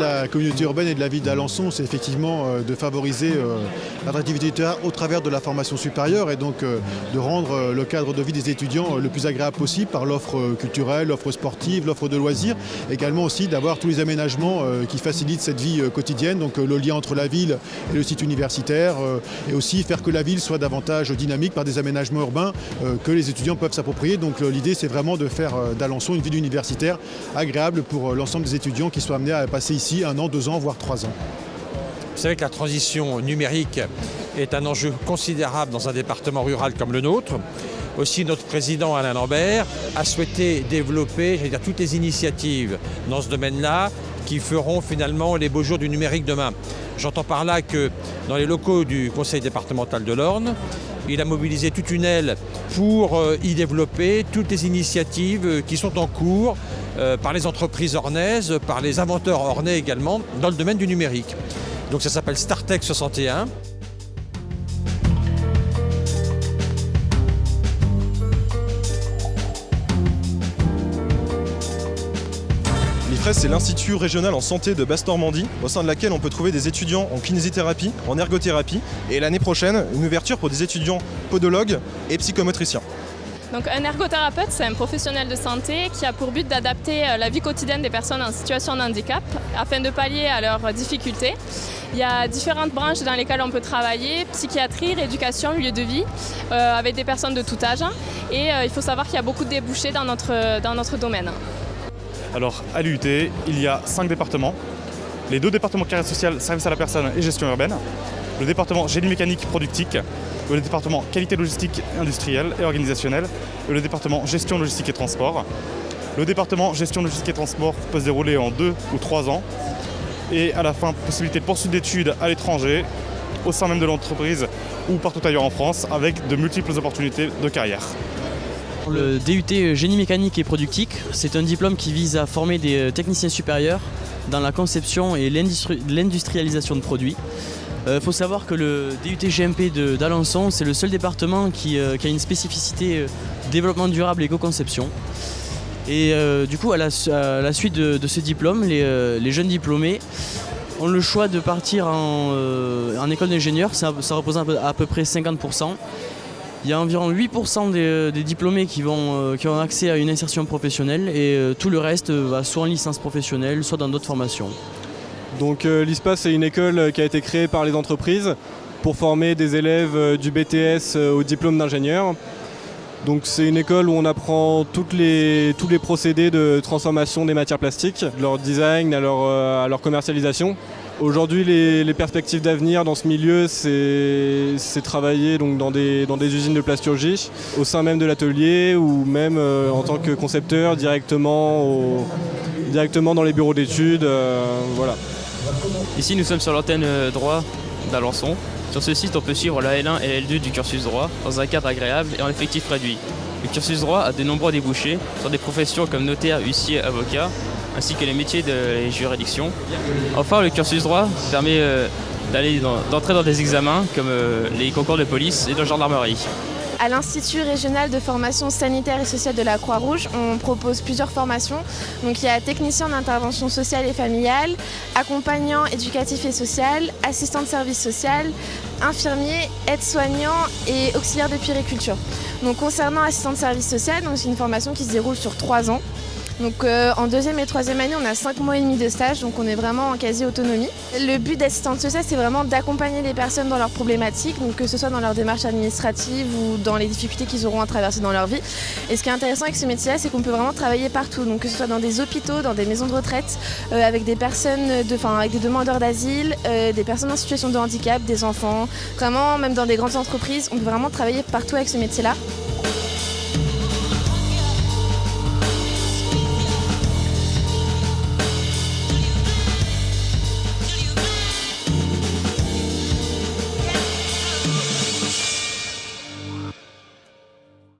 de la communauté urbaine et de la ville d'Alençon, c'est effectivement de favoriser l'attractivité du terrain au travers de la formation supérieure et donc de rendre le cadre de vie des étudiants le plus agréable possible par l'offre culturelle, l'offre sportive, l'offre de loisirs. Également aussi d'avoir tous les aménagements qui facilitent cette vie quotidienne, donc le lien entre la ville et le site universitaire et aussi faire que la ville soit davantage dynamique par des aménagements urbains que les étudiants peuvent s'approprier. Donc l'idée c'est vraiment de faire d'Alençon une ville universitaire agréable pour l'ensemble des étudiants qui soient amenés à passer ici 1 an, 2 ans, voire 3 ans. Vous savez que la transition numérique est un enjeu considérable dans un département rural comme le nôtre. Aussi, notre président Alain Lambert a souhaité développer toutes les initiatives dans ce domaine-là qui feront finalement les beaux jours du numérique demain. J'entends par là que dans les locaux du conseil départemental de l'Orne, il a mobilisé toute une aile pour y développer toutes les initiatives qui sont en cours par les entreprises ornaises, par les inventeurs ornais également, dans le domaine du numérique. Donc ça s'appelle StarTech 61. L'IFRES, c'est l'Institut régional en santé de Basse-Normandie, au sein de laquelle on peut trouver des étudiants en kinésithérapie, en ergothérapie, et l'année prochaine, une ouverture pour des étudiants podologues et psychomotriciens. Donc, un ergothérapeute, c'est un professionnel de santé qui a pour but d'adapter la vie quotidienne des personnes en situation de handicap afin de pallier à leurs difficultés. Il y a différentes branches dans lesquelles on peut travailler, psychiatrie, rééducation, milieu de vie, avec des personnes de tout âge. Et il faut savoir qu'il y a beaucoup de débouchés dans notre domaine. Alors, à l'UT, il y a 5 départements. Les 2 départements carrière sociale, service à la personne et gestion urbaine. Le département génie mécanique productique. Le département qualité logistique industrielle et organisationnelle. Et le département gestion logistique et transport. Le département gestion logistique et transport peut se dérouler en 2 ou 3 ans. Et à la fin, possibilité de poursuite d'études à l'étranger, au sein même de l'entreprise ou partout ailleurs en France, avec de multiples opportunités de carrière. Le DUT Génie mécanique et productique, c'est un diplôme qui vise à former des techniciens supérieurs dans la conception et l'industrialisation de produits. Il faut savoir que le DUT GMP d'Alençon, c'est le seul département qui a une spécificité développement durable et éco-conception. Et du coup, à la suite de ce diplôme, les jeunes diplômés ont le choix de partir en école d'ingénieur. Ça représente à peu près 50%. Il y a environ 8% des diplômés qui ont accès à une insertion professionnelle et tout le reste va soit en licence professionnelle, soit dans d'autres formations. Donc l'ISPA, c'est une école qui a été créée par les entreprises pour former des élèves du BTS au diplôme d'ingénieur. Donc c'est une école où on apprend tous les procédés de transformation des matières plastiques, de leur design à leur commercialisation. Aujourd'hui, les perspectives d'avenir dans ce milieu, c'est travailler donc, dans des usines de plasturgie, au sein même de l'atelier ou même en tant que concepteur directement dans les bureaux d'études. Voilà. Ici, nous sommes sur l'antenne droit d'Alençon. Sur ce site, on peut suivre la L1 et L2 du cursus droit dans un cadre agréable et en effectif réduit. Le cursus droit a de nombreux débouchés sur des professions comme notaire, huissier, avocat, ainsi que les métiers de la juridiction. Enfin, le cursus droit permet d'entrer dans des examens comme les concours de police et de gendarmerie. À l'Institut régional de formation sanitaire et sociale de la Croix-Rouge, on propose plusieurs formations. Donc il y a technicien d'intervention sociale et familiale, accompagnant éducatif et social, assistant de service social, infirmier, aide-soignant et auxiliaire de puériculture. Donc concernant assistant de service social, c'est une formation qui se déroule sur 3 ans. Donc en 2e et 3e année, on a 5 mois et demi de stage, donc on est vraiment en quasi-autonomie. Le but d'assistante sociale, c'est vraiment d'accompagner les personnes dans leurs problématiques, donc que ce soit dans leurs démarches administratives ou dans les difficultés qu'ils auront à traverser dans leur vie. Et ce qui est intéressant avec ce métier-là, c'est qu'on peut vraiment travailler partout, donc que ce soit dans des hôpitaux, dans des maisons de retraite, avec des personnes, avec des demandeurs d'asile, des personnes en situation de handicap, des enfants, vraiment même dans des grandes entreprises, on peut vraiment travailler partout avec ce métier-là.